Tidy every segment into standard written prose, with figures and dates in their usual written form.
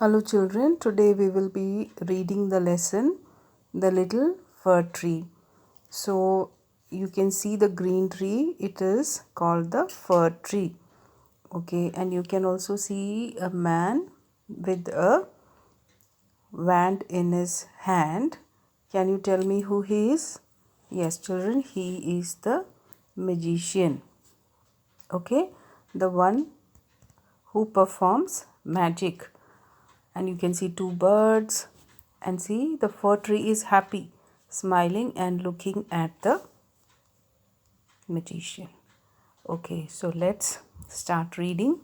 Hello children, today we will be reading the lesson The Little Fir Tree. So you can see the green tree, it is called the fir tree. Okay, and you can also see a man with a wand in his hand. Can you tell me who he is? Yes children, he is the magician. Okay, the one who performs magic. And you can see two birds, and see the fir tree is happy, smiling and looking at the magician. Okay, so let's start reading.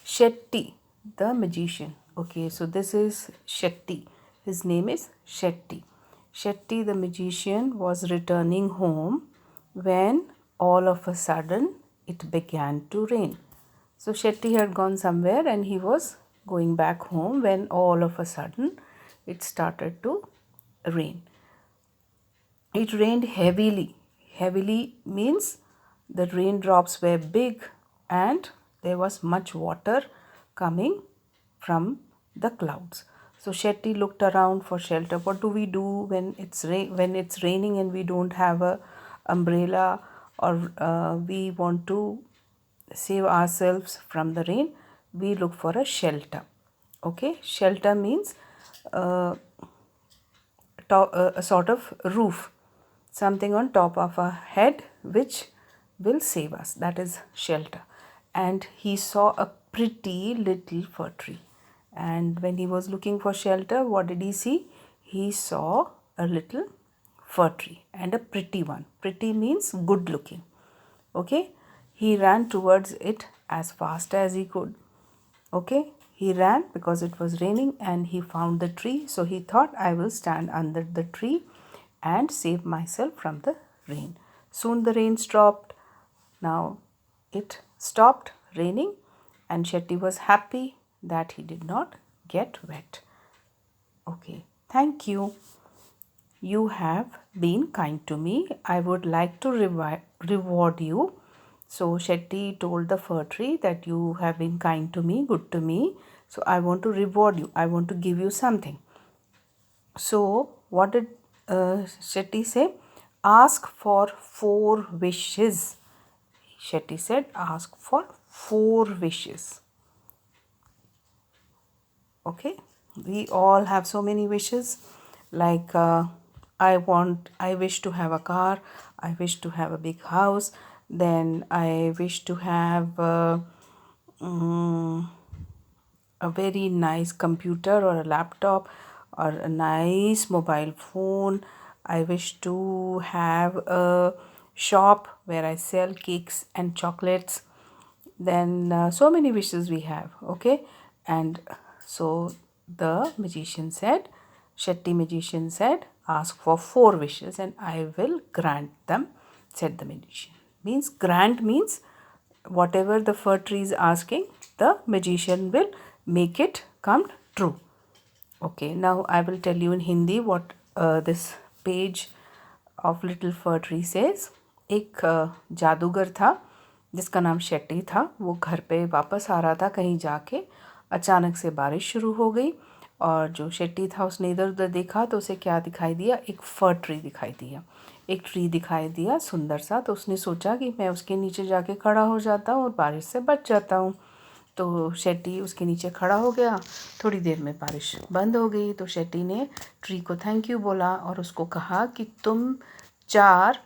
Shetty, the magician. Okay, so this is Shetty. His name is Shetty. Shetty, the magician, was returning home when all of a sudden it began to rain. So Shetty had gone somewhere and he was going back home when all of a sudden it started to rain. It rained heavily. Heavily means the raindrops were big and there was much water coming from the clouds. So Shetty looked around for shelter. What do we do when it's raining and we don't have a umbrella, or we want to save ourselves from the rain? We look for a shelter. Okay, shelter means a sort of roof, something on top of our head which will save us. That is shelter. And he saw a pretty little fir tree. And when he was looking for shelter, what did he see? He saw a little fir tree, and a pretty one. Pretty means good looking. Okay. He ran towards it as fast as he could. Okay, he ran because it was raining and he found the tree. So he thought, I will stand under the tree and save myself from the rain. Soon the rain stopped. Now it stopped raining and Shetty was happy that he did not get wet. Okay, thank you. You have been kind to me. I would like to reward you. So Shetty told the fir tree that you have been kind to me, good to me. So I want to reward you. I want to give you something. So what did Shetty say? Ask for 4 wishes. Shetty said, ask for 4 wishes. Okay, we all have so many wishes, like I wish to have a car, I wish to have a big house, then I wish to have a very nice computer or a laptop or a nice mobile phone. I wish to have a shop where I sell cakes and chocolates. Then so many wishes we have. Okay, and so the magician said, Shetty magician said, ask for 4 wishes and I will grant them, said the magician. Means grant means whatever the fir tree is asking, the magician will make it come true. Okay, now I will tell you in Hindi what this page of Little Fir Tree says. एक जादूगर था जिसका नाम शेट्टी था. वो घर पे वापस आ रहा था कहीं जाके. अचानक से बारिश शुरू हो गई और जो शेट्टी था उसने इधर उधर देखा तो उसे क्या दिखाई दिया? एक फर ट्री दिखाई दिया. एक ट्री दिखाई दिया सुंदर सा. तो उसने सोचा कि मैं उसके नीचे जाके खड़ा हो जाता हूँ और बारिश से बच जाता हूँ. तो शेट्टी उसके नीचे खड़ा हो गया. थोड़ी देर में बारिश बंद हो गई. तो शेट्टी ने ट्री को थैंक यू बोला और उसको कहा कि तुम 4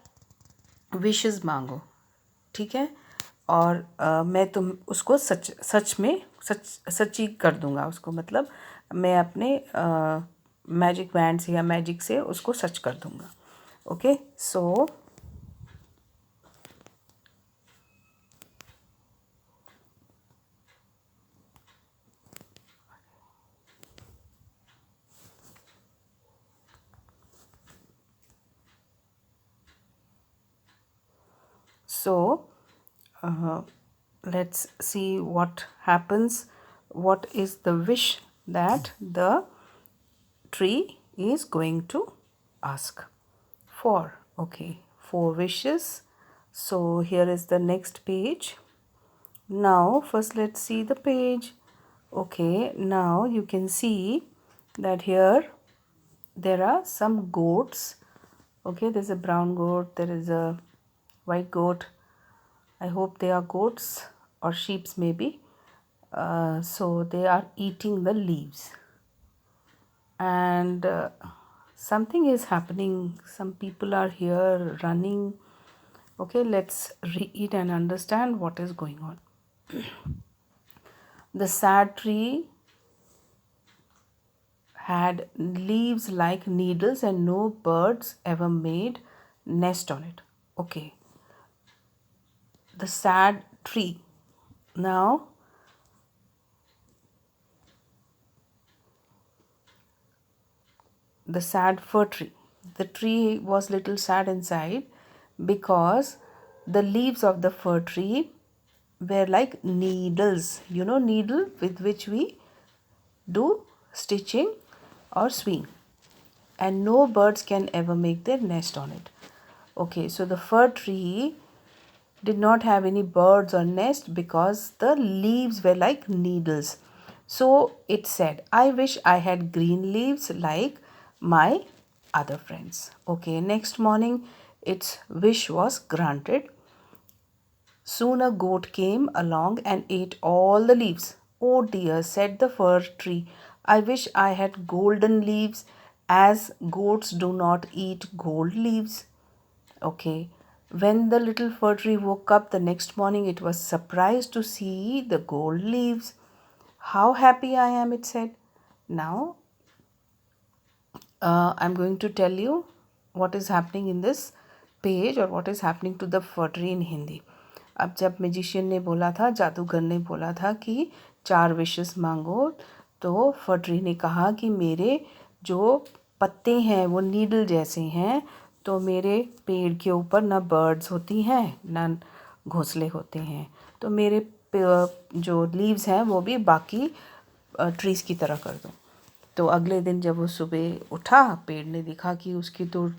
विशेस मांगो, ठीक है, और मैं उसको सच्ची कर दूंगा उसको. मतलब मैं अपने मैजिक वैंड से या मैजिक से उसको सच कर दूंगा. Okay, so let's see what happens. What is the wish that the tree is going to ask for? Okay, 4 wishes. So here is the next page. Now first let's see the page. Okay, now you can see that here there are some goats. Okay, there's a brown goat, there is a white goat. I hope they are goats or sheeps maybe. So they are eating the leaves, and something is happening. Some people are here running. Okay, let's read and understand what is going on. The sad tree had leaves like needles and no birds ever made nest on it. Okay, the sad tree. Now the sad fir tree. The tree was little sad inside because the leaves of the fir tree were like needles. You know, needle with which we do stitching or swing, and no birds can ever make their nest on it. Okay, so the fir tree did not have any birds or nest because the leaves were like needles. So it said, I wish I had green leaves like my other friends. Okay, next morning its wish was granted. Soon a goat came along and ate all the leaves. Oh dear, said the fir tree, I wish I had golden leaves, as goats do not eat gold leaves. Okay. When the little fir tree woke up the next morning, it was surprised to see the gold leaves. How happy I am, it said. Now, I'm going to tell you what is happening in this page or what is happening to the fir tree in Hindi. अब जब magician ने बोला था, जादूगर ने बोला था कि 4 विशेस मांगो, तो फर ट्री ने कहा कि मेरे जो पत्ते हैं वो नीडल जैसे हैं, तो मेरे पेड़ के ऊपर ना बर्ड्स होती हैं ना घोंसले होते हैं, तो मेरे जो लीव्स हैं वो भी बाकी ट्रीज़ की तरह कर दो। तो अगले दिन जब वो सुबह उठा, पेड़ ने देखा कि उसकी तो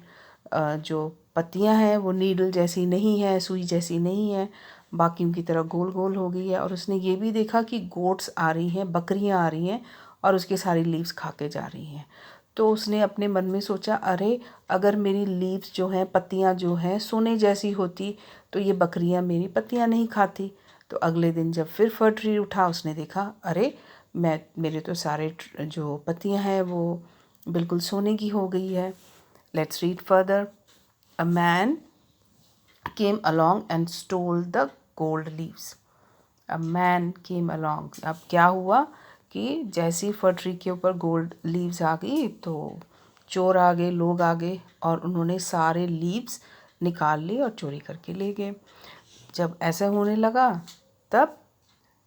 जो पत्तियां हैं वो नीडल जैसी नहीं है, सुई जैसी नहीं है, बाकियों की तरह गोल गोल हो गई है। और उसने ये भी देखा कि गोट्स आ रही हैं, बकरियां आ रही हैं और उसके सारी लीव्स खा के जा रही हैं। तो उसने अपने मन में सोचा, अरे अगर मेरी लीव्स जो हैं, पत्तियां जो हैं सोने जैसी होती तो ये बकरियां मेरी पत्तियां नहीं खाती। तो अगले दिन जब फिर फर ट्री उठा, उसने देखा, अरे मेरे तो सारे जो पत्तियां हैं वो बिल्कुल सोने की हो गई है। Let's read further. A man came along and stole the gold leaves. A man came along, अब क्या हुआ कि जैसी फर ट्री के ऊपर गोल्ड लीव्स आ गई तो चोर आ गए, लोग आ गए और उन्होंने सारे लीव्स निकाल लिए और चोरी करके ले गए। जब ऐसा होने लगा तब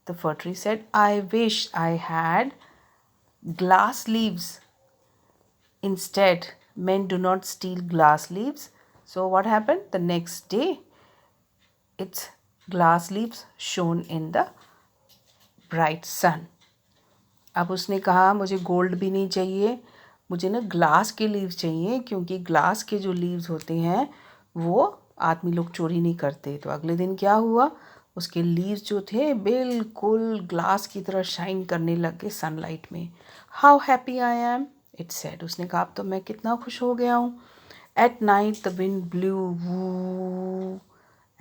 the fir tree said, I wish I had glass leaves. Instead, men do not steal glass leaves. So what happened? The next day, its glass leaves shone in the bright sun. अब उसने कहा, मुझे gold भी नहीं चाहिए, मुझे ना glass के लीव्स चाहिए, क्योंकि ग्लास के जो लीव्स होते हैं वो आदमी लोग चोरी नहीं करते। तो अगले दिन क्या हुआ, उसके लीव्स जो थे बिल्कुल ग्लास की तरह शाइन करने लग गए सनलाइट में। How happy I am, it said, उसने कहा अब तो मैं कितना खुश हो गया हूँ। At night the wind blew woo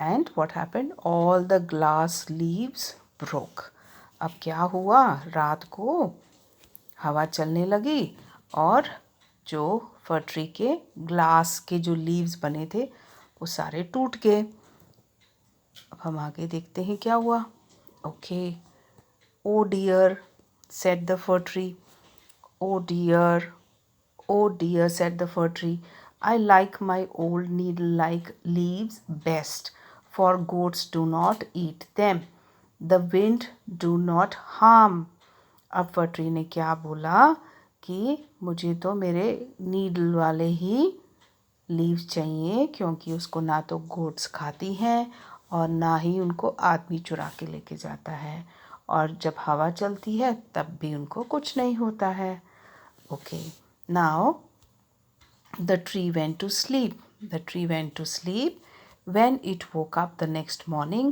and what happened, all the glass leaves broke. अब क्या हुआ, रात को हवा चलने लगी और जो फर ट्री के ग्लास के जो लीव्स बने थे वो सारे टूट गए। अब हम आगे देखते हैं क्या हुआ। Okay, oh dear said the fir tree, oh dear, oh dear said the fir tree, I like my old needle like leaves best, for goats do not eat them, the wind do not harm. अब fir tree ने क्या बोला कि मुझे तो मेरे needle वाले he leaves चाहिए, क्योंकि उसको ना तो गोट्स खाती हैं और ना ही उनको आदमी चुरा के लेके जाता है, और जब हवा चलती है तब भी उनको कुछ नहीं होता है। Okay, now the tree went to sleep, the tree went to sleep. When it woke up the next morning,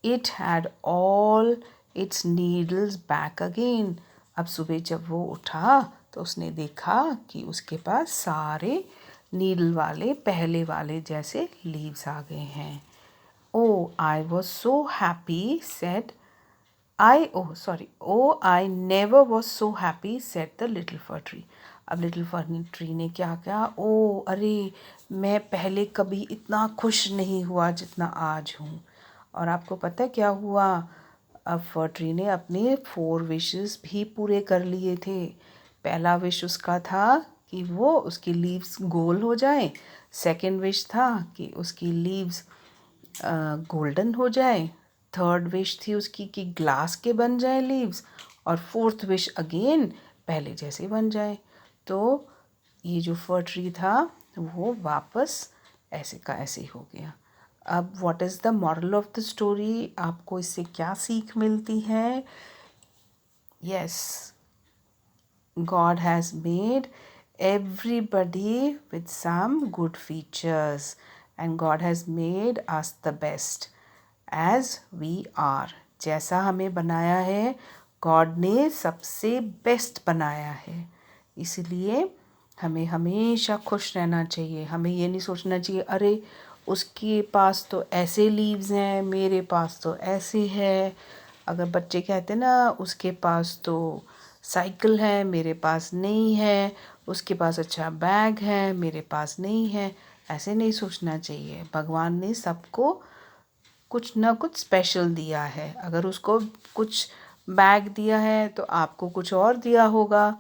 it had all its needles back again. अब सुबह जब वो उठा तो उसने देखा कि उसके पास सारे नीडल वाले पहले वाले जैसे लीव्स आ गए हैं. Oh, I was so happy, said Oh, I never was so happy, said the little fir tree. अब लिटिल फर ट्री ने क्या कहा, ओ अरे मैं पहले कभी इतना खुश नहीं हुआ जितना आज हूँ. और आपको पता है क्या हुआ? अब फर ट्री ने अपने 4 विशेस भी पूरे कर लिए थे. पहला विश उसका था कि वो उसकी लीव्स गोल हो जाए. सेकंड विश था कि उसकी लीव्स गोल्डन हो जाए. थर्ड विश थी उसकी कि ग्लास के बन जाए लीव्स. और फोर्थ विश अगेन पहले जैसे बन जाए. तो ये जो फर ट्री था वो वापस ऐसे का ऐसे ही हो गया. अब what is the moral of the story? आपको इससे क्या सीख मिलती है? Yes, God has made everybody with some good features, and God has made us the best as we are. जैसा हमें बनाया है गॉड ने सबसे बेस्ट बनाया है. इसलिए हमें हमेशा खुश रहना चाहिए. हमें ये नहीं सोचना चाहिए अरे उसके पास तो ऐसे लीव्स हैं, मेरे पास तो ऐसे है. अगर बच्चे कहते ना उसके पास तो साइकिल है, मेरे पास नहीं है, उसके पास अच्छा बैग है, मेरे पास नहीं है, ऐसे नहीं सोचना चाहिए. भगवान ने सबको कुछ ना कुछ स्पेशल दिया है. अगर उसको कुछ बैग दिया है तो आपको कुछ और दिया होगा.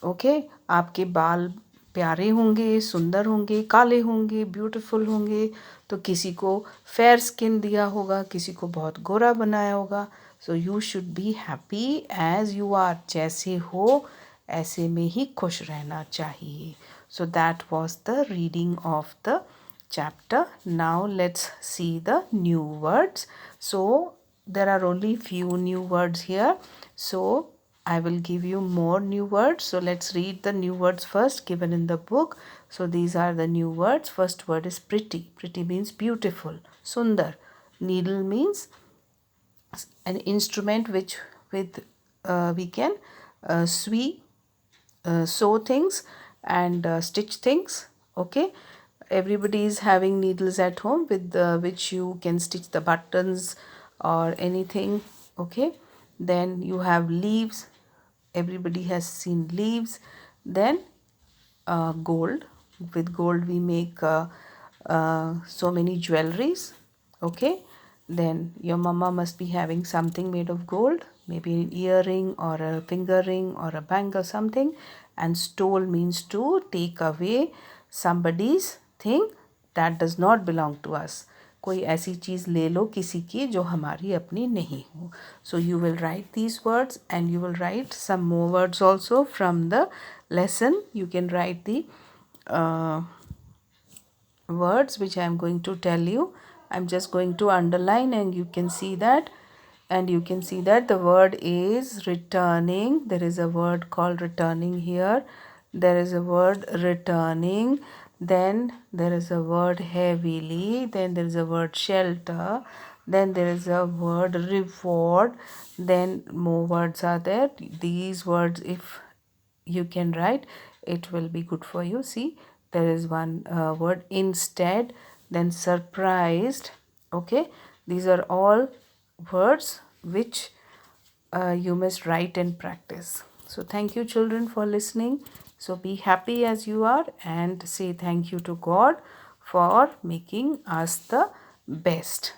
ओके, आपके बाल प्यारे होंगे, सुंदर होंगे, काले होंगे, ब्यूटीफुल होंगे, तो किसी को फेयर स्किन दिया होगा, किसी को बहुत गोरा बनाया होगा. So you should be happy as you are. जैसे हो ऐसे में ही खुश रहना चाहिए. So that was the reading of the chapter. Now let's see the new words. So there are only few new words here. So I will give you more new words. So let's read the new words first given in the book. So these are the new words. First word is pretty. Pretty means beautiful, sundar. Needle means an instrument which with we can sew things and stitch things. Okay, everybody is having needles at home with which you can stitch the buttons or anything. Okay, then you have leaves. Everybody has seen leaves. Then gold. With gold we make so many jewelries. Okay, then your mama must be having something made of gold, maybe an earring or a finger ring or a bangle, something. And stole means to take away somebody's thing that does not belong to us. कोई ऐसी चीज़ ले लो किसी की जो हमारी अपनी नहीं हो. So you will write these words and you will write some more words also from the lesson. You can write the words which I am going to tell you. I'm just going to underline and you can see that. And you can see that the word is returning. There is a word called returning here. There is a word returning. Then there is a word heavily. Then there is a word shelter. Then there is a word reward. Then more words are there. These words, if you can write, it will be good for you. See, there is one word instead, then surprised. Okay, these are all words which you must write and practice. So thank you children for listening. So be happy as you are and say thank you to God for making us the best.